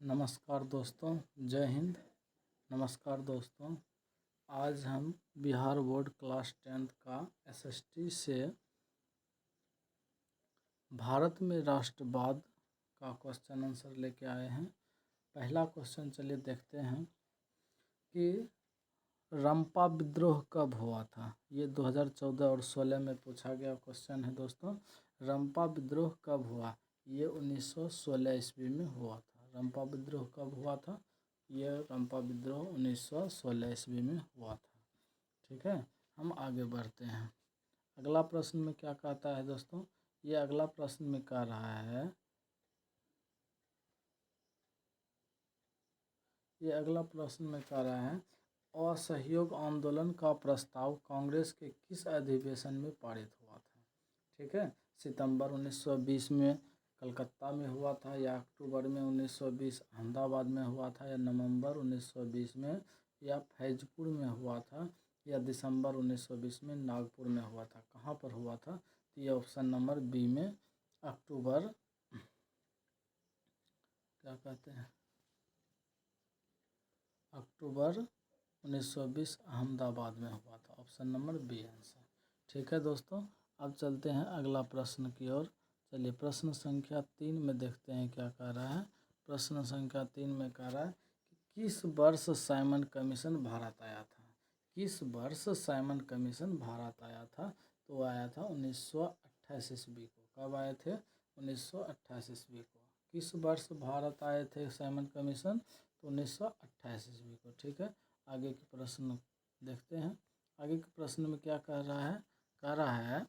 नमस्कार दोस्तों, जय हिंद। नमस्कार दोस्तों, आज हम बिहार बोर्ड क्लास 10th का एसएसटी से भारत में राष्ट्रवाद का क्वेश्चन आंसर लेके आए हैं। पहला क्वेश्चन चलिए देखते हैं कि रंपा विद्रोह कब हुआ था। ये 2014 और 16 में पूछा गया क्वेश्चन है दोस्तों। रंपा विद्रोह कब हुआ? ये 1916 ईस्वी में हुआ था। रंपा विद्रोह कब हुआ था? ये रंपा विद्रोह 1916 ईस्वी में हुआ था। ठीक है, हम आगे बढ़ते हैं। अगला प्रश्न में क्या कहता है दोस्तों? ये अगला प्रश्न में कह रहा है, ये अगला प्रश्न में कह रहा है असहयोग आंदोलन का प्रस्ताव कांग्रेस के किस अधिवेशन में पारित हुआ था। ठीक है, सितंबर 1920 में कलकत्ता में हुआ था, या अक्टूबर में 1920 अहमदाबाद में हुआ था, या नवंबर 1920 में, या फैजपुर में हुआ था, या दिसंबर 1920 में नागपुर में हुआ था। कहाँ पर हुआ था? तो ये ऑप्शन नंबर बी में अक्टूबर, क्या कहते हैं, अक्टूबर 1920 अहमदाबाद में हुआ था। Option number B answer. ठीक है दोस्तों, अब चलते हैं अगला प्रश्न की ओर। चलिए प्रश्न संख्या 3 में देखते हैं क्या कह रहा है। प्रश्न संख्या 3 में कह रहा है कि किस वर्ष साइमन कमीशन भारत आया था। किस वर्ष साइमन कमीशन भारत आया था? तो आया था 1928 ईस्वी को। कब आए थे? 1928 ईस्वी को। किस वर्ष भारत आए थे साइमन कमीशन? तो 1928 ईस्वी को। ठीक है, आगे के प्रश्न देखते हैं। आगे के प्रश्न में क्या कह रहा है? कह रहा है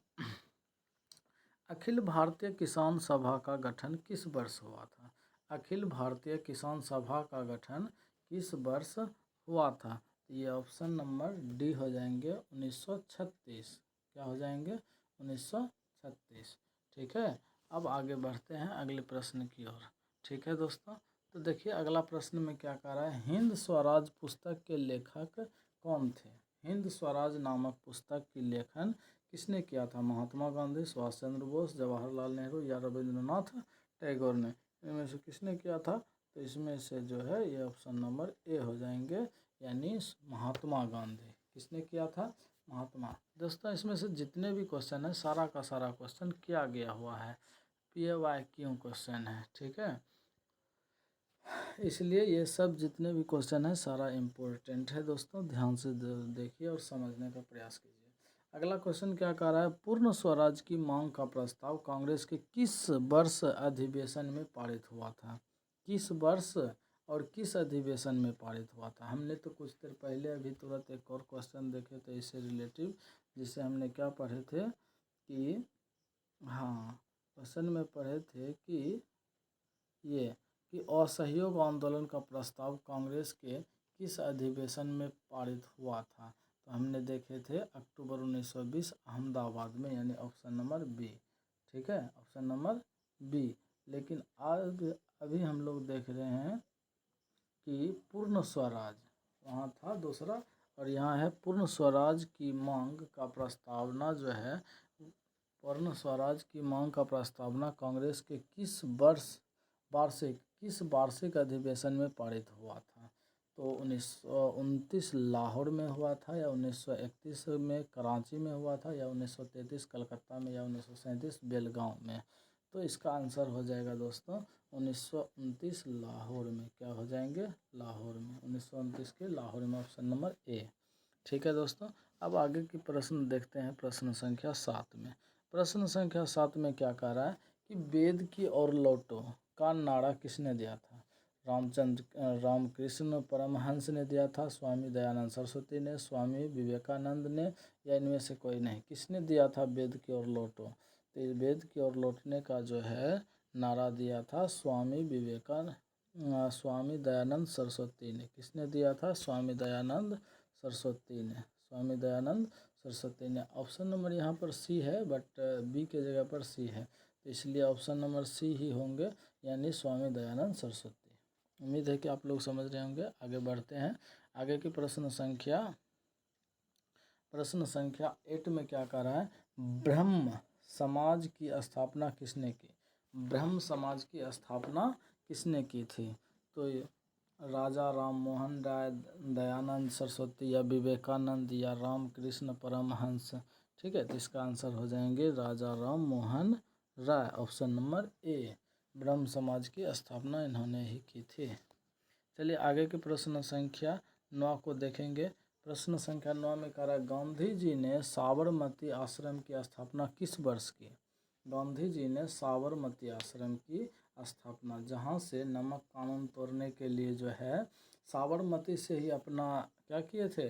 अखिल भारतीय किसान सभा का गठन किस वर्ष हुआ था। अखिल भारतीय किसान सभा का गठन किस वर्ष हुआ था? ये ऑप्शन नंबर डी हो जाएंगे 1936। क्या हो जाएंगे? 1936। ठीक है, अब आगे बढ़ते हैं अगले प्रश्न की ओर। ठीक है दोस्तों, तो देखिए अगला प्रश्न में क्या कह रहा है। हिंद स्वराज पुस्तक के लेखक कौन थे? हिंद स्वराज नामक पुस्तक की लेखन किसने किया था? महात्मा गांधी, सुभाष चंद्र बोस, जवाहरलाल नेहरू या रविंद्रनाथ टैगोर ने? इनमें से किसने किया था? तो इसमें से जो है ये ऑप्शन नंबर ए हो जाएंगे, यानी महात्मा गांधी। किसने किया था? महात्मा। दोस्तों इसमें से जितने भी क्वेश्चन है सारा का सारा क्वेश्चन किया गया हुआ है, PYQ क्वेश्चन है। ठीक है, इसलिए ये सब जितने भी क्वेश्चन है सारा इम्पोर्टेंट है दोस्तों। ध्यान से देखिए और समझने का प्रयास कीजिए। अगला क्वेश्चन क्या कह रहा है? पूर्ण स्वराज की मांग का प्रस्ताव कांग्रेस के किस वर्ष अधिवेशन में पारित हुआ था? किस वर्ष और किस अधिवेशन में पारित हुआ था? हमने तो कुछ देर पहले अभी तुरंत एक और क्वेश्चन देखे थे इससे रिलेटिव, जिसे हमने क्या पढ़े थे कि, हाँ, क्वेश्चन में पढ़े थे कि ये कि असहयोग आंदोलन का प्रस्ताव कांग्रेस के किस अधिवेशन में पारित हुआ था। तो हमने देखे थे अक्टूबर 1920 अहमदाबाद में, यानी ऑप्शन नंबर बी। ठीक है, ऑप्शन नंबर बी। लेकिन आज अभी हम लोग देख रहे हैं कि पूर्ण स्वराज वहाँ था दूसरा, और यहाँ है पूर्ण स्वराज की मांग का प्रस्तावना जो है, पूर्ण स्वराज की मांग का प्रस्तावना कांग्रेस के किस वार्षिक अधिवेशन में पारित हुआ था। तो 1929 लाहौर में हुआ था, या 1931 में कराची में हुआ था, या 1933 कलकत्ता में, या 1937 बेलगांव में। तो इसका आंसर हो जाएगा दोस्तों 1929 लाहौर में। क्या हो जाएंगे? लाहौर में। 1929 के लाहौर में, ऑप्शन नंबर ए। ठीक है दोस्तों, अब आगे की प्रश्न देखते हैं। प्रश्न संख्या 7 में, प्रश्न संख्या 7 में क्या कह रहा है कि वेद की ओर लौटो का नारा किसने दिया था? रामकृष्ण परमहंस ने दिया था, स्वामी दयानंद सरस्वती ने, स्वामी विवेकानंद ने, या इनमें से कोई नहीं? किसने दिया था वेद की ओर लौटो? तो वेद की ओर लौटने का जो है नारा दिया था स्वामी दयानंद सरस्वती ने। किसने दिया था? स्वामी दयानंद सरस्वती ने। स्वामी दयानंद सरस्वती ने। ऑप्शन नंबर यहाँ पर सी है, बट बी के जगह पर सी है, तो इसलिए ऑप्शन नंबर सी ही होंगे, यानी स्वामी दयानंद सरस्वती। उम्मीद है कि आप लोग समझ रहे होंगे। आगे बढ़ते हैं। आगे की प्रश्न संख्या 8 में क्या कह रहा है? ब्रह्म समाज की स्थापना किसने की? ब्रह्म समाज की स्थापना किसने की थी? तो राजा राम मोहन राय, दयानंद सरस्वती या विवेकानंद या रामकृष्ण परमहंस। ठीक है, तो इसका आंसर हो जाएंगे राजा Ram Mohan Roy, option number A. ब्रह्म समाज की स्थापना इन्होंने ही की थी। चलिए आगे के प्रश्न संख्या 9 को देखेंगे। प्रश्न संख्या 9 में कह रहा है गांधी जी ने साबरमती आश्रम की स्थापना किस वर्ष की? गांधी जी ने साबरमती आश्रम की स्थापना, जहाँ से नमक कानून तोड़ने के लिए जो है साबरमती से ही अपना क्या किए थे,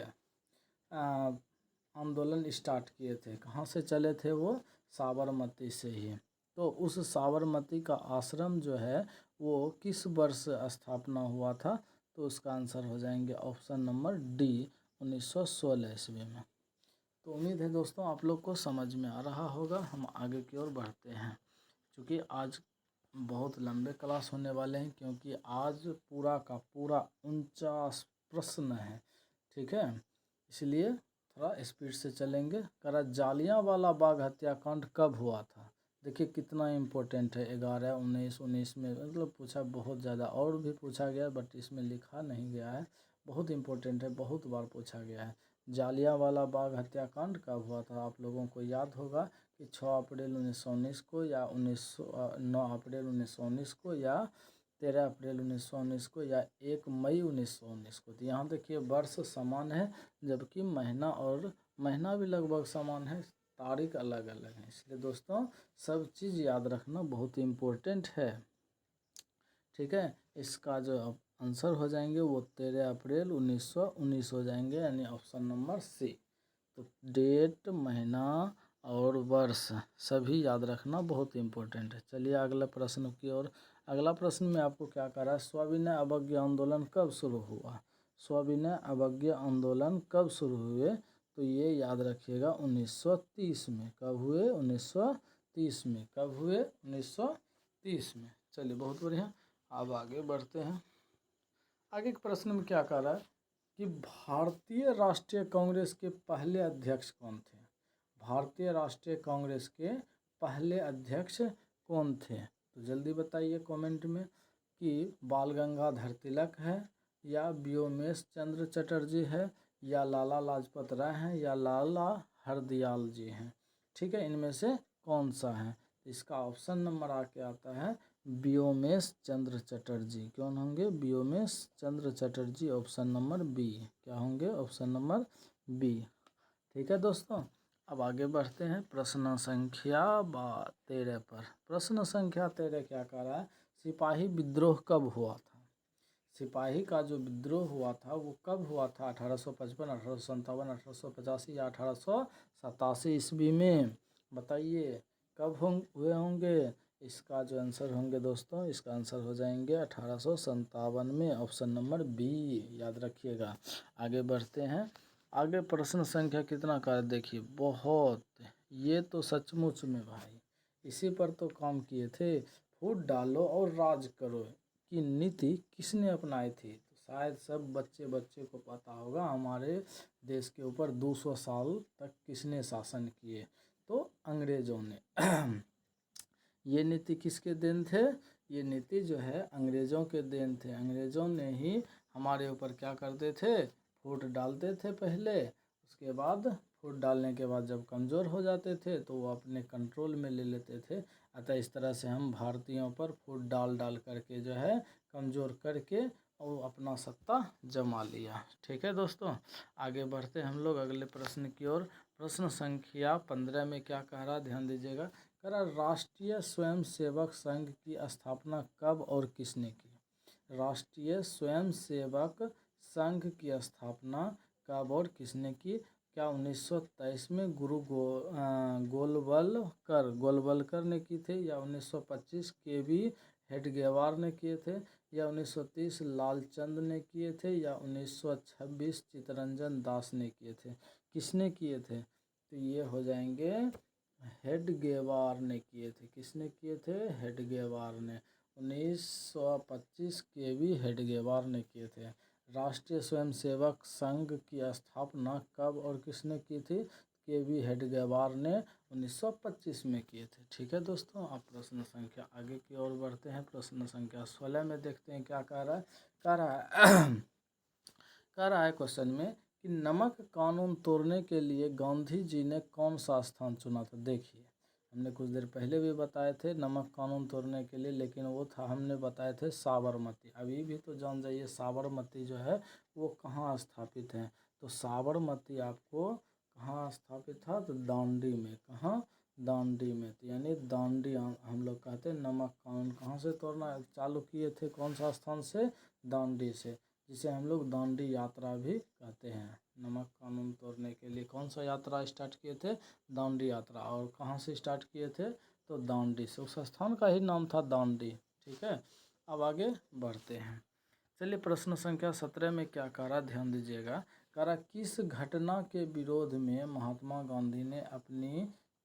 आंदोलन स्टार्ट किए थे। कहाँ से चले थे वो? साबरमती से ही। तो उस साबरमती का आश्रम जो है वो किस वर्ष स्थापना हुआ था? तो उसका आंसर हो जाएंगे ऑप्शन नंबर डी, 1916 ईस्वी में। तो उम्मीद है दोस्तों आप लोग को समझ में आ रहा होगा। हम आगे की ओर बढ़ते हैं, क्योंकि आज बहुत लंबे क्लास होने वाले हैं, क्योंकि आज पूरा का पूरा 49 प्रश्न है। ठीक है, इसलिए थोड़ा स्पीड से चलेंगे। करा जालियांवाला बाग हत्याकांड कब हुआ था? देखिए कितना इम्पोर्टेंट है। 11, 19, 19 में मतलब पूछा बहुत ज़्यादा, और भी पूछा गया बट इसमें लिखा नहीं गया है। बहुत इम्पोर्टेंट है, बहुत बार पूछा गया है। जालियांवाला बाग हत्याकांड कब हुआ था? आप लोगों को याद होगा कि 6 अप्रैल 1919 को, या 9 अप्रैल 1919 को, या 13 अप्रैल 1919 को, या 1 मई 1919 को। तो यहाँ देखिए वर्ष समान है, जबकि महीना भी लगभग समान है, तारीख अलग अलग है। इसलिए दोस्तों सब चीज़ याद रखना बहुत इम्पोर्टेंट है। ठीक है, इसका जो आंसर हो जाएंगे वो 13 अप्रैल 1919 हो जाएंगे, यानी ऑप्शन नंबर सी। तो डेट, महीना और वर्ष सभी याद रखना बहुत इम्पोर्टेंट है। चलिए अगले प्रश्न की ओर। अगला प्रश्न में आपको क्या कह रहा है, सविनय अवज्ञा आंदोलन कब शुरू हुआ? सविनय अवज्ञा आंदोलन कब शुरू हुए? तो ये याद रखिएगा 1930 में। कब हुए? 1930 में। कब हुए? 1930 में। चलिए बहुत बढ़िया, अब आगे बढ़ते हैं। आगे के प्रश्न में क्या कह रहा है कि भारतीय राष्ट्रीय कांग्रेस के पहले अध्यक्ष कौन थे? भारतीय राष्ट्रीय कांग्रेस के पहले अध्यक्ष कौन थे? तो जल्दी बताइए कमेंट में कि बाल गंगाधर तिलक है, या व्योमेश चंद्र चटर्जी है, या लाला लाजपत राय हैं, या लाला हरदयाल जी हैं। ठीक है, इनमें से कौन सा है? इसका ऑप्शन नंबर आके आता है व्योमेश चंद्र चटर्जी। कौन होंगे? Vyomesh Chandra Chatterjee, option number B. क्या होंगे? Option number B. ठीक है दोस्तों, अब आगे बढ़ते हैं प्रश्न संख्या 13 पर। प्रश्न संख्या 13 क्या कह रहा है, सिपाही विद्रोह कब हुआ था? सिपाही का जो विद्रोह हुआ था वो कब हुआ था? 1855, 1857, 1885 या 1887 ईस्वी में? बताइए कब हुए होंगे? इसका जो आंसर होंगे दोस्तों, इसका आंसर हो जाएंगे 1857 में, ऑप्शन नंबर बी, याद रखिएगा। आगे बढ़ते हैं। आगे प्रश्न संख्या कितना का देखिए, बहुत, ये तो सचमुच में भाई इसी पर तो काम किए थे। फूट डालो और राज करो की नीति किसने अपनाई थी? तो शायद सब बच्चे को पता होगा, हमारे देश के ऊपर 200 साल तक किसने शासन किए? तो अंग्रेजों ने। ये नीति किसके देन थे? ये नीति जो है अंग्रेज़ों के देन थे। अंग्रेज़ों ने ही हमारे ऊपर क्या करते थे? फूट डालते थे पहले, उसके बाद फूट डालने के बाद जब कमज़ोर हो जाते थे तो वो अपने कंट्रोल में ले लेते थे। अतः इस तरह से हम भारतीयों पर फूट डाल करके जो है कमज़ोर करके और अपना सत्ता जमा लिया। ठीक है दोस्तों, आगे बढ़ते हम लोग अगले प्रश्न की ओर। प्रश्न संख्या 15 में क्या कह रहा, ध्यान दीजिएगा। कह रहा राष्ट्रीय स्वयंसेवक संघ की स्थापना कब और किसने की? राष्ट्रीय स्वयंसेवक संघ की स्थापना कब और किसने की? क्या 1923 में गुरु गोलवलकर ने की थे, या 1925 के.वी. हेडगेवार ने किए थे, या 1930 लालचंद ने किए थे, या 1926 चित्तरंजन दास ने किए थे? किसने किए थे? तो ये हो जाएंगे हेडगेवार ने किए थे। किसने किए थे? हेडगेवार ने। 1925 के.वी. हेडगेवार ने किए थे। राष्ट्रीय स्वयंसेवक संघ की स्थापना कब और किसने की थी? के.वी. हेडगेवार ने 1925 में किए थे। ठीक है दोस्तों, आप प्रश्न संख्या आगे की ओर बढ़ते हैं। प्रश्न संख्या 16 में देखते हैं क्या कह रहा है। कह रहा है क्वेश्चन में कि नमक कानून तोड़ने के लिए गांधी जी ने कौन सा स्थान चुना था। देखिए, हमने कुछ देर पहले भी बताए थे नमक कानून तोड़ने के लिए, लेकिन वो था, हमने बताए थे साबरमती। अभी भी तो जान जाइए साबरमती जो है वो कहाँ स्थापित है। तो साबरमती आपको कहाँ स्थापित था, तो दांडी में। कहाँ, दांडी में। तो यानी दांडी हम लोग कहते हैं नमक कानून कहाँ से तोड़ना चालू किए थे, कौन सा स्थान से, दांडी से, जिसे हम लोग दांडी यात्रा भी कहते हैं। नमक कानून तोड़ने के लिए कौन सा यात्रा स्टार्ट किए थे, दांडी यात्रा। और कहाँ से स्टार्ट किए थे, तो दांडी से, उस स्थान का ही नाम था दांडी। ठीक है, अब आगे बढ़ते हैं। चलिए, प्रश्न संख्या 17 में क्या कह रहा, ध्यान दीजिएगा। कह रहा किस घटना के विरोध में महात्मा गांधी ने अपनी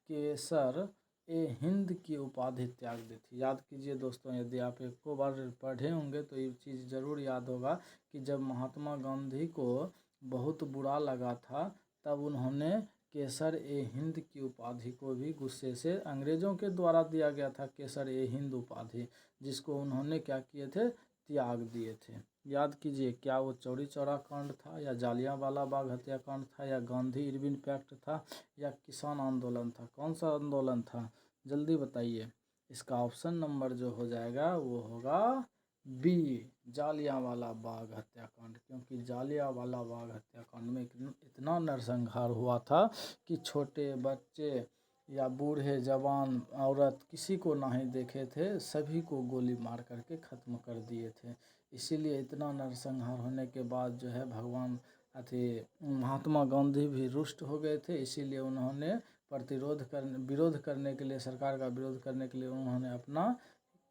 केसर ए हिंद की उपाधि त्याग दी थी। याद कीजिए दोस्तों, यदि आप एक को बार पढ़े होंगे तो ये चीज़ ज़रूर याद होगा कि जब महात्मा गांधी को बहुत बुरा लगा था तब उन्होंने केसर ए हिंद की उपाधि को भी गुस्से से, अंग्रेज़ों के द्वारा दिया गया था केसर ए हिंद उपाधि, जिसको उन्होंने क्या किए थे, त्याग दिए थे। याद कीजिए, क्या वो चौरी चौरा कांड था, या जालियांवाला बाग हत्याकांड था, या गांधी इरविन पैक्ट था, या किसान आंदोलन था। कौन सा आंदोलन था, जल्दी बताइए। इसका ऑप्शन नंबर जो हो जाएगा वो होगा बी, जालियांवाला बाग हत्याकांड। क्योंकि जालियांवाला बाग हत्याकांड में इतना नरसंहार हुआ था कि छोटे बच्चे या बूढ़े जवान औरत किसी को नहीं देखे थे, सभी को गोली मार करके ख़त्म कर दिए थे। इसीलिए इतना नरसंहार होने के बाद जो है भगवान महात्मा गांधी भी रुष्ट हो गए थे। इसीलिए उन्होंने विरोध करने के लिए, सरकार का विरोध करने के लिए उन्होंने अपना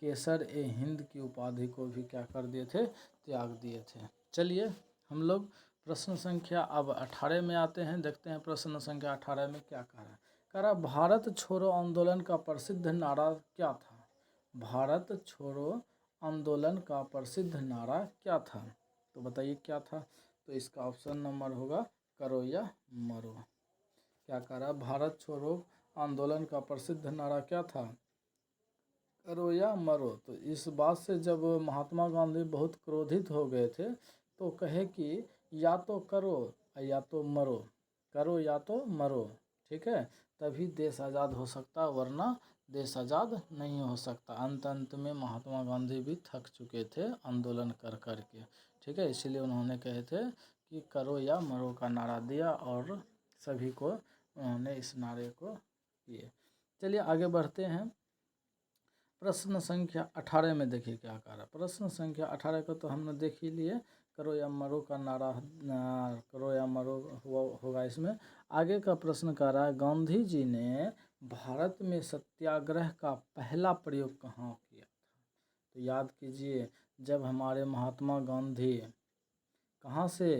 केसर ए हिंद की उपाधि को भी क्या कर दिए थे, त्याग दिए थे। चलिए, हम लोग प्रश्न संख्या अब 18 में आते हैं। देखते हैं प्रश्न संख्या 18 में क्या कह रहा है। कह रहा भारत छोड़ो आंदोलन का प्रसिद्ध नारा क्या था। भारत छोड़ो आंदोलन का प्रसिद्ध नारा क्या था, तो बताइए क्या था। तो इसका ऑप्शन नंबर होगा करो या मरो। क्या कह रहा, भारत छोड़ो आंदोलन का प्रसिद्ध नारा क्या था, करो या मरो। तो इस बात से जब महात्मा गांधी बहुत क्रोधित हो गए थे तो कहे कि या तो करो या तो मरो, करो या तो मरो। ठीक है, तभी देश आज़ाद हो सकता, वरना देश आज़ाद नहीं हो सकता। अंत में महात्मा गांधी भी थक चुके थे आंदोलन कर कर के। ठीक है, इसलिए उन्होंने कहे थे कि करो या मरो का नारा दिया और सभी को उन्होंने इस नारे को किए। चलिए आगे बढ़ते हैं। प्रश्न संख्या 18 में देखिए क्या कह रहा है। प्रश्न संख्या 18 को तो हमने देख ही लिए, करो या मरो का नारा, करो या मरो होगा इसमें। आगे का प्रश्न कह रहा है गांधी जी ने भारत में सत्याग्रह का पहला प्रयोग कहाँ किया था। तो याद कीजिए, जब हमारे महात्मा गांधी कहाँ से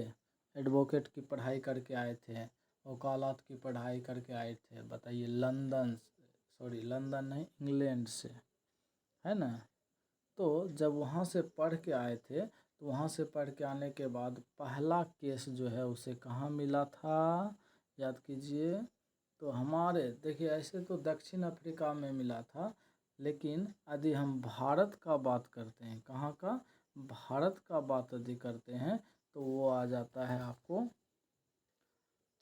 एडवोकेट की पढ़ाई करके आए थे, वकालत की पढ़ाई करके आए थे, बताइए, लंदन नहीं, इंग्लैंड से, है ना। तो जब वहाँ से पढ़ के आए थे तो वहाँ से पढ़ के आने के बाद पहला केस जो है उसे कहाँ मिला था, याद कीजिए। तो हमारे देखिए, ऐसे तो दक्षिण अफ्रीका में मिला था, लेकिन यदि हम भारत का बात करते हैं, कहाँ का, भारत का बात यदि करते हैं तो वो आ जाता है आपको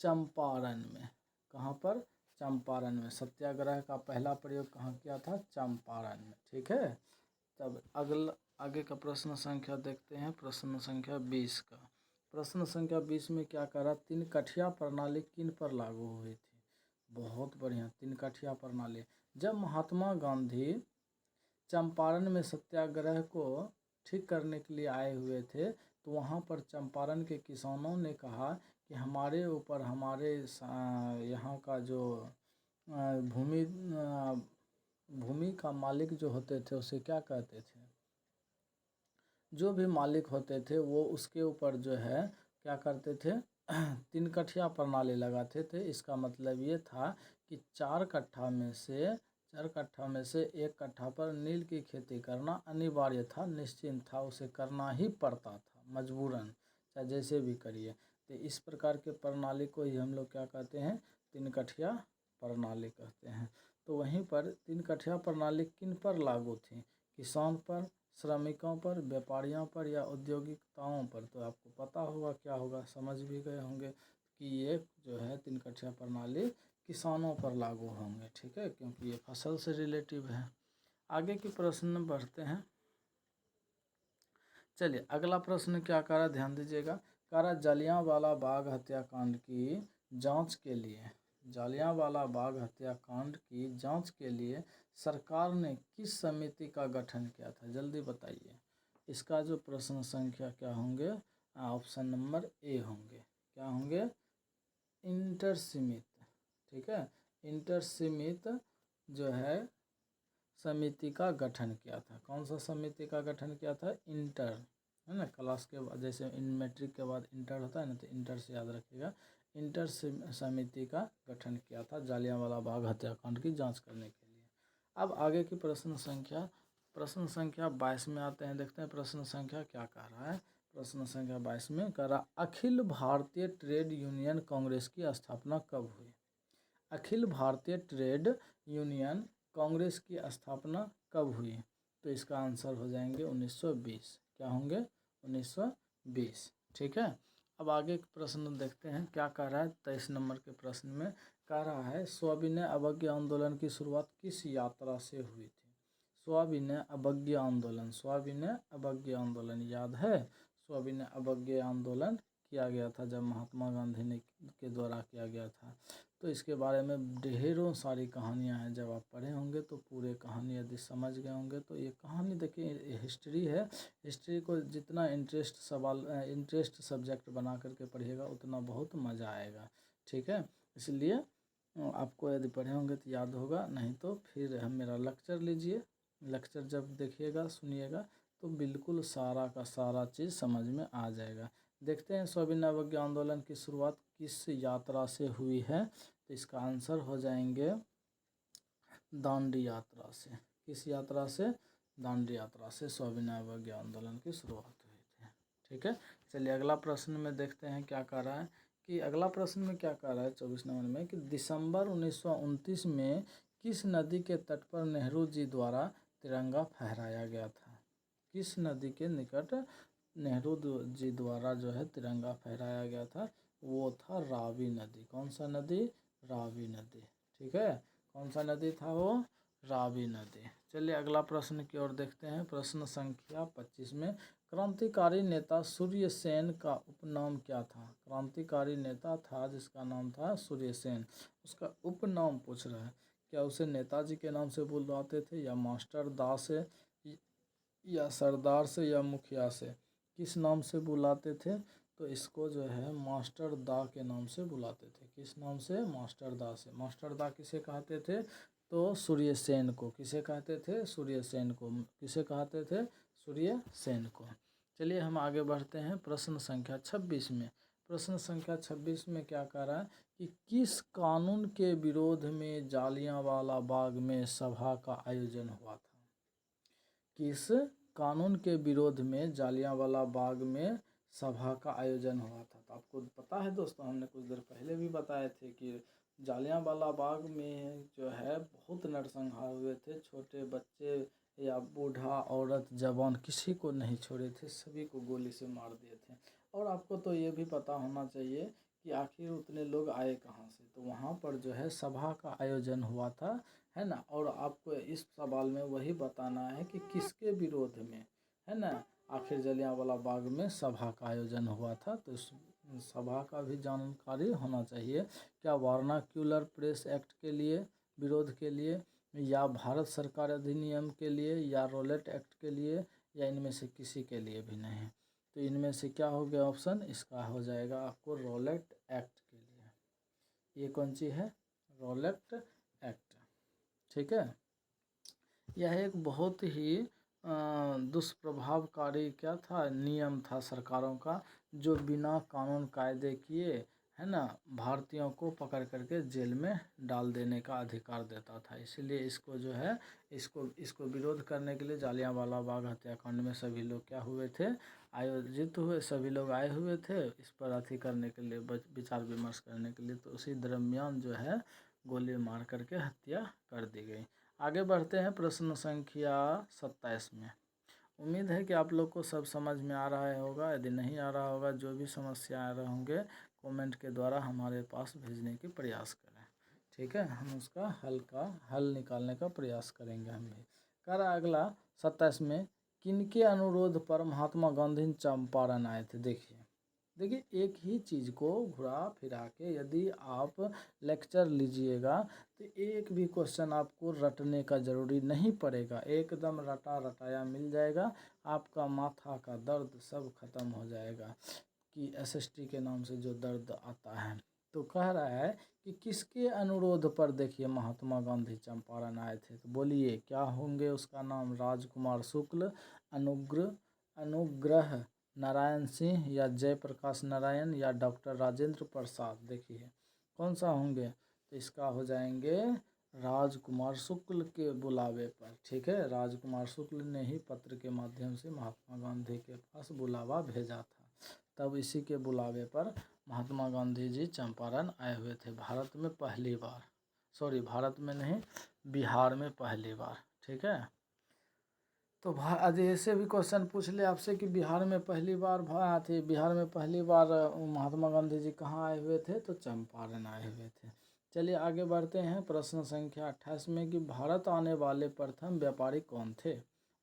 चंपारण में। कहाँ पर, चंपारण में। सत्याग्रह का पहला प्रयोग कहाँ किया था, चंपारण में। ठीक है, तब आगे का प्रश्न संख्या देखते हैं। प्रश्न संख्या 20 का, प्रश्न संख्या 20 में क्या कह रहा, तीन कठिया प्रणाली किन पर लागू हुई थी। बहुत बढ़िया, तीन कठिया प्रणाली। जब महात्मा गांधी चंपारण में सत्याग्रह को ठीक करने के लिए आए हुए थे तो वहाँ पर चंपारण के किसानों ने कहा कि हमारे ऊपर, हमारे यहाँ का जो भूमि का मालिक जो होते थे उसे क्या कहते थे, जो भी मालिक होते थे वो उसके ऊपर जो है क्या करते थे, तीन कठिया प्रणाली लगाते थे। इसका मतलब ये था कि 4 कट्ठा में से 1 कट्ठा पर नील की खेती करना अनिवार्य था, निश्चिंत था, उसे करना ही पड़ता था मजबूरन, चाहे जैसे भी करिए। तो इस प्रकार के प्रणाली को ही हम लोग क्या कहते हैं, तीन कठिया प्रणाली कहते हैं। तो वहीं पर तीन कठिया प्रणाली किन पर लागू थी? किसान पर, श्रमिकों पर, व्यापारियों पर या औद्योगिकताओं पर? तो आपको पता होगा क्या होगा, समझ भी गए होंगे कि ये जो है तीन कठिया प्रणाली किसानों पर लागू होंगे, ठीक है, क्योंकि ये फसल से रिलेटिव है। आगे की प्रश्न बढ़ते हैं। चलिए अगला प्रश्न क्या कह रहा है, ध्यान दीजिएगा। कह रहा जलियांवाला बाग हत्याकांड की जांच के लिए, जलियांवाला बाग हत्याकांड की जांच के लिए सरकार ने किस समिति का गठन किया था? जल्दी बताइए। इसका जो प्रश्न संख्या क्या होंगे, ऑप्शन नंबर ए होंगे। क्या होंगे? इंटरसमित, ठीक है, इंटरसमित जो है समिति का गठन किया था। कौन सा समिति का गठन किया था? इंटर, है ना, क्लास के बाद जैसे इन मैट्रिक के बाद इंटर होता है ना, तो इंटर से याद रखिएगा। इंटर समिति का गठन किया था जलियांवाला बाग हत्याकांड की जांच करने के लिए। अब आगे की प्रश्न संख्या 22 में आते हैं। देखते हैं प्रश्न संख्या क्या कह रहा है। प्रश्न संख्या 22 में कह रहा अखिल भारतीय ट्रेड यूनियन कांग्रेस की स्थापना कब हुई? अखिल भारतीय ट्रेड यूनियन कांग्रेस की स्थापना कब हुई? तो इसका आंसर हो जाएंगे 1920। क्या होंगे? 1920, ठीक है। अब आगे के प्रश्न देखते हैं क्या कह रहा है। 23 नंबर के प्रश्न में कह रहा है सविनय अवज्ञा आंदोलन की शुरुआत किस यात्रा से हुई थी? सविनय अवज्ञा आंदोलन, सविनय अवज्ञा आंदोलन याद है? सविनय अवज्ञा आंदोलन किया गया था जब महात्मा गांधी ने के द्वारा किया गया था। तो इसके बारे में ढेरों सारी कहानियाँ हैं, जब आप पढ़े होंगे तो पूरे कहानी यदि समझ गए होंगे तो ये कहानी देखिए हिस्ट्री है। हिस्ट्री को जितना इंटरेस्ट सब्जेक्ट बना करके पढ़िएगा उतना बहुत मज़ा आएगा, ठीक है। इसलिए आपको यदि पढ़े होंगे तो याद होगा, नहीं तो फिर हम मेरा लेक्चर लीजिए। लेक्चर जब देखिएगा सुनिएगा तो बिल्कुल सारा का सारा चीज़ समझ में आ जाएगा। देखते हैं सविनय अवज्ञा आंदोलन की शुरुआत किस यात्रा से हुई है? तो इसका आंसर हो जाएंगे दांडी यात्रा से। किस यात्रा से? दांडी यात्रा से सविनय अवज्ञा आंदोलन की शुरुआत हुई थी, ठीक है। चलिए अगला प्रश्न में देखते हैं क्या कह रहा है कि अगला प्रश्न में क्या कह रहा है 24 नंबर में कि दिसंबर 1929 में किस नदी के तट पर नेहरू जी द्वारा तिरंगा फहराया गया था? किस नदी के निकट नेहरू जी द्वारा जो है तिरंगा फहराया गया था? वो था रावी नदी। कौन सा नदी? रावी नदी, ठीक है। कौन सा नदी था वो? रावी नदी। चलिए अगला प्रश्न की ओर देखते हैं। प्रश्न संख्या 25 में क्रांतिकारी नेता सूर्य सेन का उपनाम क्या था? क्रांतिकारी नेता था जिसका नाम था सूर्य सेन, उसका उपनाम पूछ रहा है। क्या उसे नेताजी के नाम से बुलाते थे या मास्टर दास से या सरदार से या मुखिया से? किस नाम से बुलाते थे? तो इसको जो है मास्टर दा के नाम से बुलाते थे। किस नाम से? मास्टर दा से। मास्टर दा किसे कहते थे? तो सूर्य सेन को। किसे कहते थे? सूर्य सेन को। किसे कहते थे? सूर्य सेन को। चलिए हम आगे बढ़ते हैं प्रश्न संख्या 26 में। प्रश्न संख्या 26 में क्या कह रहा है कि किस कानून के विरोध में जालियांवाला बाग में सभा का आयोजन हुआ था? किस कानून के विरोध में जालियांवाला बाग में सभा का आयोजन हुआ था? तो आपको पता है दोस्तों, हमने कुछ देर पहले भी बताए थे कि जालियांवाला बाग में जो है बहुत नरसंहार हुए थे। छोटे बच्चे या बूढ़ा औरत जवान किसी को नहीं छोड़े थे, सभी को गोली से मार दिए थे। और आपको तो ये भी पता होना चाहिए कि आखिर उतने लोग आए कहाँ से। तो वहाँ पर जो है सभा का आयोजन हुआ था, है ना। और आपको इस सवाल में वही बताना है कि किसके विरोध में, है ना, आखिर जलियांवाला बाग में सभा का आयोजन हुआ था। तो इस सभा का भी जानकारी होना चाहिए। क्या वर्नाक्यूलर प्रेस एक्ट के लिए, विरोध के लिए, या भारत सरकार अधिनियम के लिए, या रोलेट एक्ट के लिए, या इनमें से किसी के लिए भी नहीं? तो इनमें से क्या हो गया ऑप्शन? इसका हो जाएगा आपको रोलेट एक्ट के लिए। ये कौन सी है? रोलेट एक्ट, ठीक है। यह एक बहुत ही दुष्प्रभावकारी क्या था? नियम था सरकारों का, जो बिना कानून कायदे किए, है ना, भारतीयों को पकड़ करके जेल में डाल देने का अधिकार देता था। इसलिए इसको जो है इसको विरोध करने के लिए जालियांवाला बाग हत्याकांड में सभी लोग क्या हुए थे, आयोजित हुए, सभी लोग आए हुए थे इस पर अथी करने के लिए, विचार विमर्श करने के लिए। तो उसी दरमियान जो है गोली मार करके हत्या कर दी गई। आगे बढ़ते हैं प्रश्न संख्या 27 में। उम्मीद है कि आप लोग को सब समझ में आ रहा होगा। यदि नहीं आ रहा होगा, जो भी समस्या आ रहे होंगे कमेंट के द्वारा हमारे पास भेजने की प्रयास करें, ठीक है। हम उसका हल निकालने का प्रयास करेंगे हम भी। कह रहा अगला 27 में, किनके अनुरोध पर महात्मा गांधी चंपारण आए थे। देखिए एक ही चीज़ को घुरा फिरा के यदि आप लेक्चर लीजिएगा तो एक भी क्वेश्चन आपको रटने का ज़रूरी नहीं पड़ेगा, एकदम रटा रटाया मिल जाएगा। आपका माथा का दर्द सब खत्म हो जाएगा कि एसएसटी के नाम से जो दर्द आता है। तो कह रहा है कि किसके अनुरोध पर देखिए महात्मा गांधी चंपारण आए थे। तो बोलिए क्या होंगे उसका नाम, राजकुमार शुक्ल, अनुग्रह नारायण सिंह, या जयप्रकाश नारायण, या डॉक्टर राजेंद्र प्रसाद। देखिए कौन सा होंगे, तो इसका हो जाएंगे राजकुमार शुक्ल के बुलावे पर, ठीक है। राजकुमार शुक्ल ने ही पत्र के माध्यम से महात्मा गांधी के पास बुलावा भेजा था, तब इसी के बुलावे पर महात्मा गांधी जी चंपारण आए हुए थे। भारत में पहली बार, सॉरी भारत में नहीं, बिहार में पहली बार, ठीक है। तो आज ऐसे भी क्वेश्चन पूछ ले आपसे कि बिहार में पहली बार बिहार में पहली बार महात्मा गांधी जी कहाँ आए हुए थे, तो चंपारण आए हुए थे। चलिए आगे बढ़ते हैं प्रश्न संख्या 28 में, कि भारत आने वाले प्रथम व्यापारी कौन थे।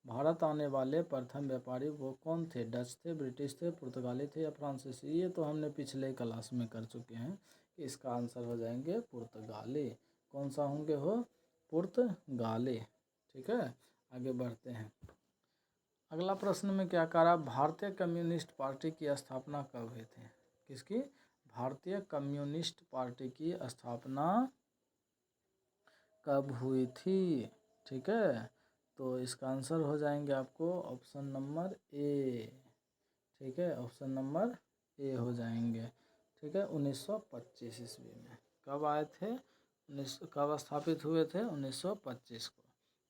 भारत आने वाले प्रथम व्यापारी वो कौन थे, डच थे, ब्रिटिश थे, पुर्तगाली थे, या फ्रांसीसी। ये तो हमने पिछले क्लास में कर चुके हैं। इसका आंसर हो जाएंगे पुर्तगाली। कौन सा होंगे हो, पुर्तगाली, ठीक है। आगे बढ़ते हैं। अगला प्रश्न में क्या कह रहा, भारतीय कम्युनिस्ट पार्टी की स्थापना कब हुई थी। किसकी, भारतीय कम्युनिस्ट पार्टी की स्थापना कब हुई थी, ठीक है। तो इसका आंसर हो जाएंगे आपको ऑप्शन नंबर ए, ठीक है, ऑप्शन नंबर ए हो जाएंगे, ठीक है। 1925 ईस्वी में कब आए थे, कब स्थापित हुए थे, 1925 को।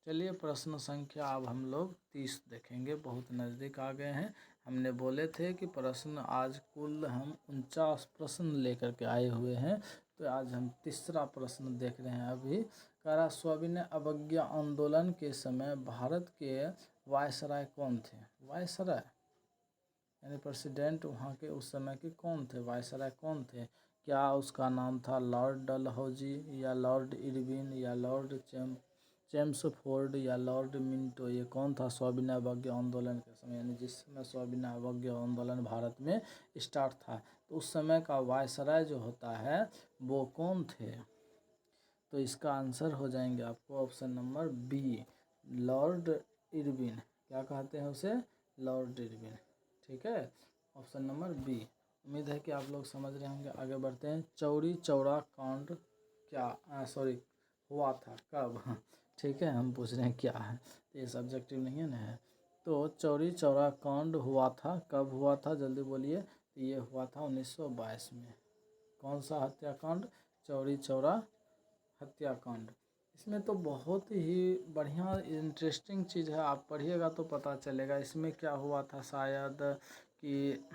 चलिए प्रश्न संख्या अब हम लोग 30 देखेंगे, बहुत नज़दीक आ गए हैं। हमने बोले थे कि प्रश्न आज कुल हम 49 प्रश्न लेकर के आए हुए हैं, तो आज हम तीसरा प्रश्न देख रहे हैं। अभी कह रहा, सविनय अवज्ञा आंदोलन के समय भारत के वायसराय कौन थे। वायसराय यानी प्रेसिडेंट वहाँ के उस समय के कौन थे, वायसराय कौन थे। क्या उसका नाम था लॉर्ड डलहौजी, या लॉर्ड इरविन, या लॉर्ड चेम्सफोर्ड, या लॉर्ड मिंटो। ये कौन था सविनय अवज्ञा आंदोलन के समय, यानी जिस समय सविनय अवज्ञा आंदोलन भारत में स्टार्ट था, तो उस समय का वायसराय जो होता है वो कौन थे। तो इसका आंसर हो जाएंगे आपको option number B, Lord Irwin. क्या कहते हैं उसे, लॉर्ड इरविन, ठीक है, ऑप्शन नंबर बी। उम्मीद है कि आप लोग समझ रहे होंगे। आगे बढ़ते हैं। चौरी चौरा कांड क्या सॉरी हुआ था कब, ठीक है, हम पूछ रहे हैं क्या है, तो ये सब्जेक्टिव नहीं है ना। तो चौरी चौरा कांड हुआ था, कब हुआ था, जल्दी बोलिए। तो ये हुआ था 1922 में। कौन सा हत्याकांड, चौरी चौरा हत्याकांड। इसमें तो बहुत ही बढ़िया इंटरेस्टिंग चीज़ है, आप पढ़िएगा तो पता चलेगा। इसमें क्या हुआ था, शायद कि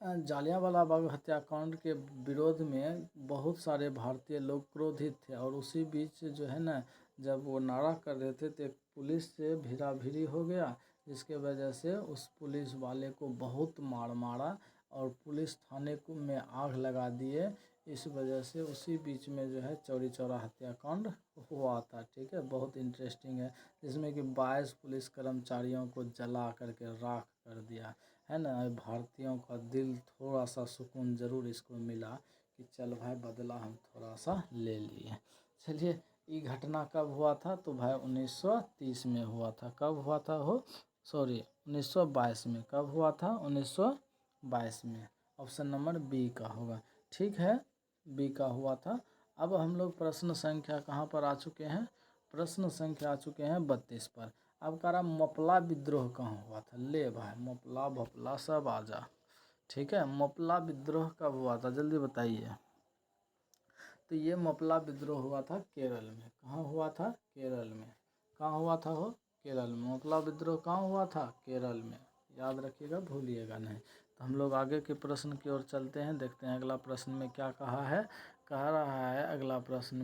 जालियांवाला बाग हत्याकांड के विरोध में बहुत सारे भारतीय लोग क्रोधित थे, और उसी बीच जो है ना, जब वो नारा कर रहे थे तो एक पुलिस से भिड़ा-भिड़ी हो गया, जिसके वजह से उस पुलिस वाले को बहुत मार मारा और पुलिस थाने को में आग लगा दिए। इस वजह से उसी बीच में जो है चौरी चौरा हत्याकांड हुआ था, ठीक है। बहुत इंटरेस्टिंग है, जिसमें कि 22 पुलिस कर्मचारियों को जला करके राख कर दिया है ना। भारतीयों का दिल थोड़ा सा सुकून ज़रूर इसको मिला कि चल भाई बदला हम थोड़ा सा ले लिए। चलिए ये घटना कब हुआ था, तो भाई 1930 में हुआ था। कब हुआ था हो, सॉरी 1922 में। कब हुआ था, 1922 में। ऑप्शन नंबर बी का होगा, ठीक है, बी का हुआ था। अब हम लोग प्रश्न संख्या कहाँ पर आ चुके हैं, प्रश्न संख्या आ चुके हैं 32 पर। अब कह रहा मपला विद्रोह कहाँ हुआ था। ले भाई मपला भपला सब आ जा, ठीक है। मोपला विद्रोह कब हुआ था, जल्दी बताइए। तो ये मोपला विद्रोह हुआ था केरल में। कहाँ हुआ था, केरल में। कहाँ हुआ था वो, केरल में। मोपला विद्रोह कहाँ हुआ था, केरल में। याद रखिएगा, भूलिएगा नहीं। तो हम लोग आगे के प्रश्न की ओर चलते हैं, देखते हैं अगला प्रश्न में क्या कहा है। कह रहा है अगला प्रश्न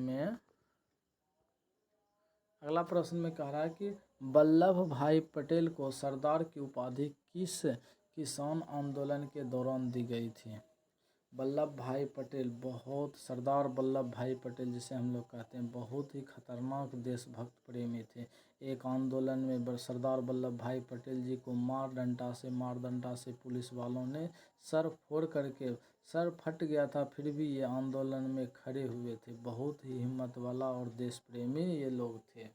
में कह रहा है कि वल्लभ भाई पटेल को सरदार की उपाधि किस किसान आंदोलन के दौरान दी गई थी। वल्लभ भाई पटेल, बहुत सरदार वल्लभ भाई पटेल जिसे हम लोग कहते हैं, बहुत ही खतरनाक देशभक्त प्रेमी थे। एक आंदोलन में सरदार वल्लभ भाई पटेल जी को मार डंडा से पुलिस वालों ने सर फोड़ करके, सर फट गया था, फिर भी ये आंदोलन में खड़े हुए थे। बहुत ही हिम्मत वाला और देश प्रेमी ये लोग थे।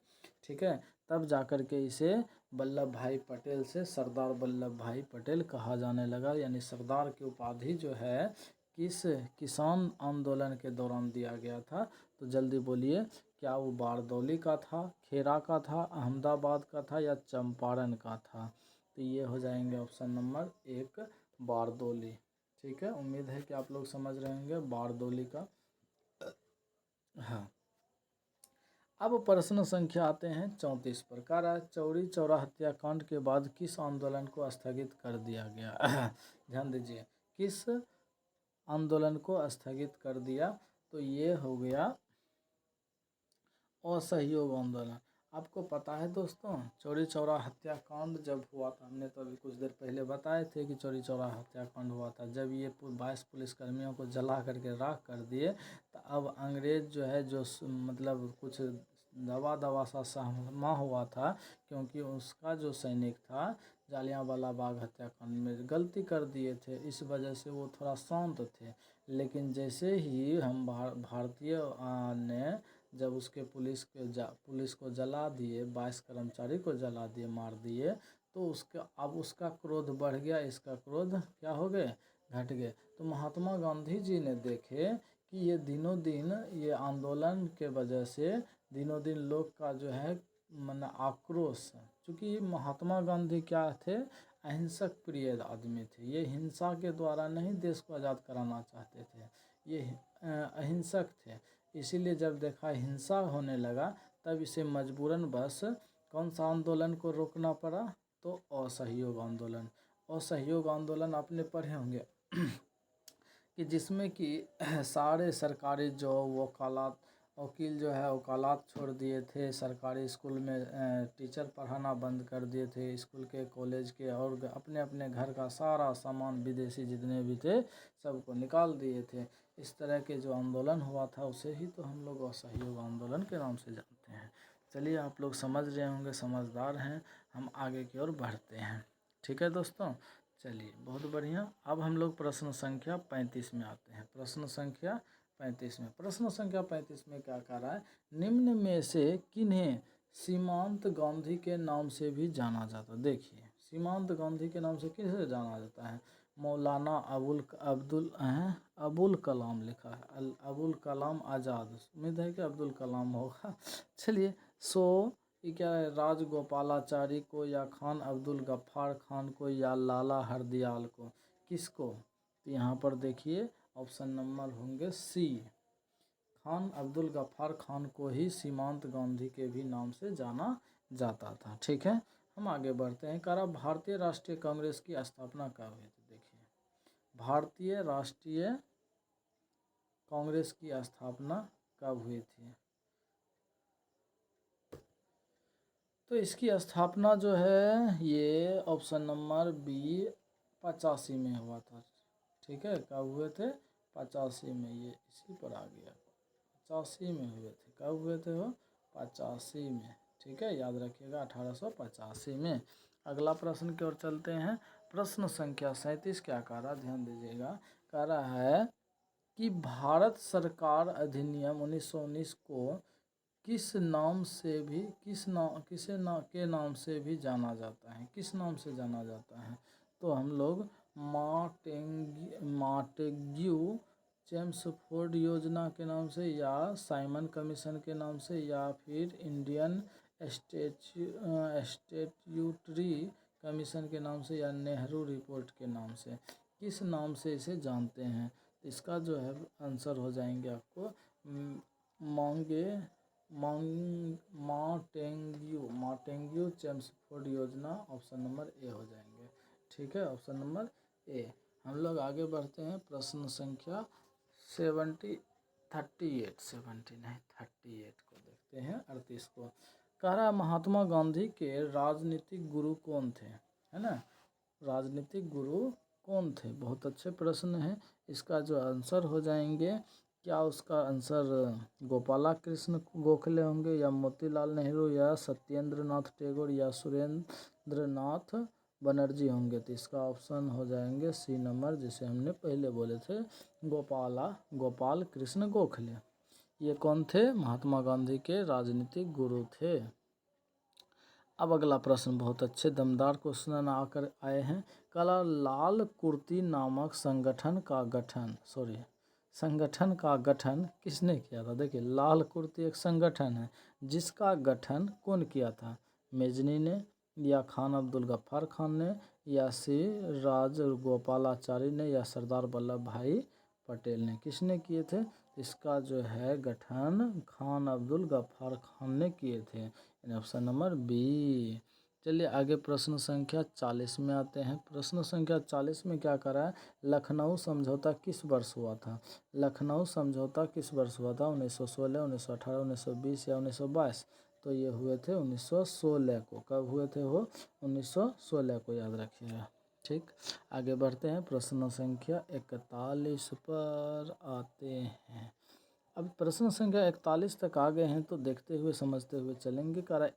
ठीक है, तब जाकर के इसे वल्लभ भाई पटेल से सरदार वल्लभ भाई पटेल कहा जाने लगा। यानी सरदार की उपाधि जो है किस किसान आंदोलन के दौरान दिया गया था। तो जल्दी बोलिए, क्या वो बारदौली का था, खेरा का था, अहमदाबाद का था या चंपारण का था। तो ये हो जाएंगे ऑप्शन नंबर 1 बारदौली। ठीक है, उम्मीद है कि आप लोग समझ रहे होंगे बारदौली का। हाँ, अब प्रश्न संख्या आते हैं 34 पर। कह रहा है चौरी चौरा हत्याकांड के बाद किस आंदोलन को स्थगित कर दिया गया। ध्यान दीजिए, किस आंदोलन को स्थगित कर दिया। तो ये हो गया असहयोग आंदोलन। आपको पता है दोस्तों, चौरी चौरा हत्याकांड जब हुआ था, हमने तो अभी कुछ देर पहले बताए थे कि चौरी चौरा हत्याकांड हुआ था। जब ये 22 पुलिसकर्मियों को जला करके राख कर दिए, तो अब अंग्रेज जो है, जो मतलब कुछ दवा सा सहमा हुआ था, क्योंकि उसका जो सैनिक था जालियांवाला बाग हत्याकांड में गलती कर दिए थे, इस वजह से वो थोड़ा शांत थे। लेकिन जैसे ही हम भारतीय ने जब उसके पुलिस को जला दिए, 22 कर्मचारी को जला दिए, मार दिए, तो अब उसका क्रोध बढ़ गया, इसका क्रोध क्या हो गए, घट गए। तो महात्मा गांधी जी ने देखे कि ये दिनों दिन ये आंदोलन के वजह से दिनों दिन लोग का जो है मन आक्रोश, चूँकि महात्मा गांधी क्या थे, अहिंसक प्रिय आदमी थे। ये हिंसा के द्वारा नहीं देश को आज़ाद कराना चाहते थे, ये अहिंसक थे। इसीलिए जब देखा हिंसा होने लगा, तब इसे मजबूरन बस कौन सा आंदोलन को रोकना पड़ा, तो असहयोग आंदोलन। असहयोग आंदोलन आपने पढ़े होंगे कि जिसमें कि सारे सरकारी जॉब, वकील जो है वकालत छोड़ दिए थे, सरकारी स्कूल में टीचर पढ़ाना बंद कर दिए थे, स्कूल के कॉलेज के, और अपने अपने घर का सारा सामान विदेशी जितने भी थे सबको निकाल दिए थे। इस तरह के जो आंदोलन हुआ था उसे ही तो हम लोग असहयोग आंदोलन के नाम से जानते हैं। चलिए, आप लोग समझ रहे होंगे, समझदार हैं। हम आगे की ओर बढ़ते हैं। ठीक है दोस्तों, चलिए बहुत बढ़िया। अब हम लोग प्रश्न संख्या 35 में आते हैं। प्रश्न संख्या 35 में क्या कह रहा है, निम्न में से किन्हें सीमांत गांधी के नाम से भी जाना जाता। देखिए, सीमांत गांधी के नाम से किसे जाना जाता है। मौलाना अबुल कलाम लिखा है, अबुल कलाम आज़ाद, उम्मीद है कि अब्दुल कलाम होगा। चलिए, ये क्या है, राजगोपालाचारी को, या खान अब्दुल गफ्फार खान को, या लाला हरदयाल को, किसको। तो यहाँ पर देखिए ऑप्शन नंबर होंगे सी, खान अब्दुल गफ्फार खान को ही सीमांत गांधी के भी नाम से जाना जाता था। ठीक है, हम आगे बढ़ते हैं। कह रहा भारतीय राष्ट्रीय कांग्रेस की स्थापना कब हुई थी। देखिए, भारतीय राष्ट्रीय कांग्रेस की स्थापना कब हुई थी। तो इसकी स्थापना जो है ये ऑप्शन नंबर बी 85 में हुआ था। ठीक है, कब हुए थे, 85 में। ये इसी पर आ गया, 85 में हुए थे। कब हुए थे वो, 85 में। ठीक है, याद रखिएगा 1885 में। अगला प्रश्न की ओर चलते हैं। प्रश्न संख्या 37 क्या कह रहा, ध्यान दीजिएगा। कह रहा है कि भारत सरकार अधिनियम 1919 को किस नाम से भी के नाम से भी जाना जाता है, किस नाम से जाना जाता है। तो हम लोग माटेग्यू चेम्सफोर्ड योजना के नाम से, या साइमन कमीशन के नाम से, या फिर इंडियन स्टैट्यूटरी कमीशन के नाम से, या नेहरू रिपोर्ट के नाम से। किस नाम से इसे जानते हैं? इसका जो है आंसर हो जाएंगे आपको मांगे माटेंग्यू चेम्सफोर्ड योजना, ऑप्शन नंबर ए हो जाएंगे। ठीक है, ऑप्शन नंबर ए। हम लोग आगे बढ़ते हैं, प्रश्न संख्या 38 को देखते हैं, 38 को कह रहा है महात्मा गांधी के राजनीतिक गुरु कौन थे, है ना। राजनीतिक गुरु कौन थे, बहुत अच्छे प्रश्न है। इसका जो आंसर हो जाएंगे, क्या उसका आंसर गोपाला कृष्ण गोखले होंगे, या मोतीलाल नेहरू, या सत्येंद्र नाथ टैगोर, या सुरेंद्र नाथ बनर्जी होंगे? तो इसका ऑप्शन हो जाएंगे सी नंबर, जिसे हमने पहले बोले थे, गोपाल कृष्ण गोखले। ये कौन थे? महात्मा गांधी के राजनीतिक गुरु थे। अब अगला प्रश्न बहुत अच्छे दमदार क्वेश्चन आकर आए हैं। कला लाल कुर्ती नामक संगठन का गठन किसने किया था? देखिए, लाल कुर्ती एक संगठन है जिसका गठन कौन किया था? मेजनी ने, या खान अब्दुल गफ्फार खान ने, या सी राजगोपालाचारी ने, या सरदार वल्लभ भाई पटेल ने? किसने किए थे? इसका जो है गठन खान अब्दुल गफ्फार खान ने किए थे, ऑप्शन नंबर बी। चलिए आगे प्रश्न संख्या 40 में आते हैं। प्रश्न संख्या 40 में क्या करा है? लखनऊ समझौता किस वर्ष हुआ था? लखनऊ समझौता किस वर्ष हुआ था? 1916, 1918, 1920 या 1922? तो ये हुए थे 1916 को। कब हुए थे वो? 1916 को, याद रखिएगा। ठीक, आगे बढ़ते हैं, प्रश्न संख्या 41 पर आते हैं। अब प्रश्न संख्या 41 तक आ गए हैं, तो देखते हुए समझते हुए चलेंगे। कह रहा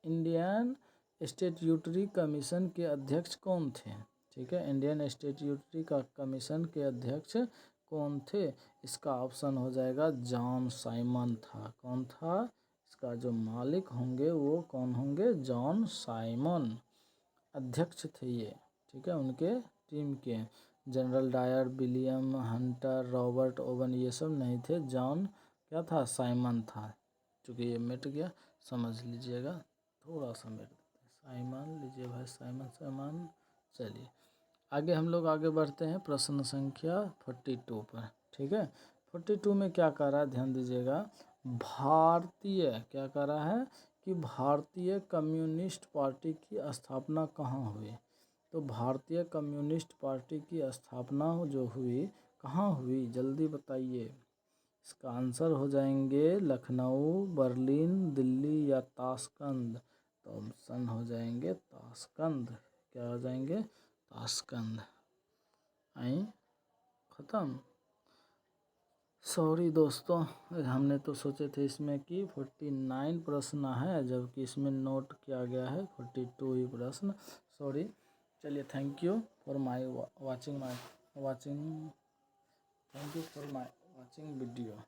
इंडियन स्टेट्यूटरी कमीशन के अध्यक्ष कौन थे? ठीक है, इंडियन स्टेट्यूटरी का कमीशन के अध्यक्ष कौन थे? इसका ऑप्शन हो जाएगा जॉन साइमन था। कौन था? इसका जो मालिक होंगे वो कौन होंगे? जॉन साइमन अध्यक्ष थे ये। ठीक है, उनके टीम के। General Dyer, William Hunter, Robert Owen ये सब नहीं थे। जॉन क्या था? साइमन था। चूँकि ये मिट गया, समझ लीजिएगा, थोड़ा सा मिट देते हैं। साइमन लीजिए भाई, साइमन। चलिए आगे हम लोग आगे बढ़ते हैं, प्रश्न संख्या 42 पर। ठीक है, 42 में क्या कह रहा है, ध्यान दीजिएगा। भारतीय क्या कह रहा है कि भारतीय कम्युनिस्ट पार्टी की स्थापना कहाँ हुई? तो भारतीय कम्युनिस्ट पार्टी की स्थापना जो हुई, कहाँ हुई? जल्दी बताइए। इसका आंसर हो जाएंगे लखनऊ, बर्लिन, दिल्ली या ताशकंद। तो ऑप्शन हो जाएंगे ताशकंद। क्या हो जाएंगे? ताशकंद। आई ख़त्म। सॉरी दोस्तों, हमने तो सोचे थे इसमें कि 49 प्रश्न है, जबकि इसमें नोट किया गया है 42 ही प्रश्न। सॉरी। चलिए, thank you for watching video.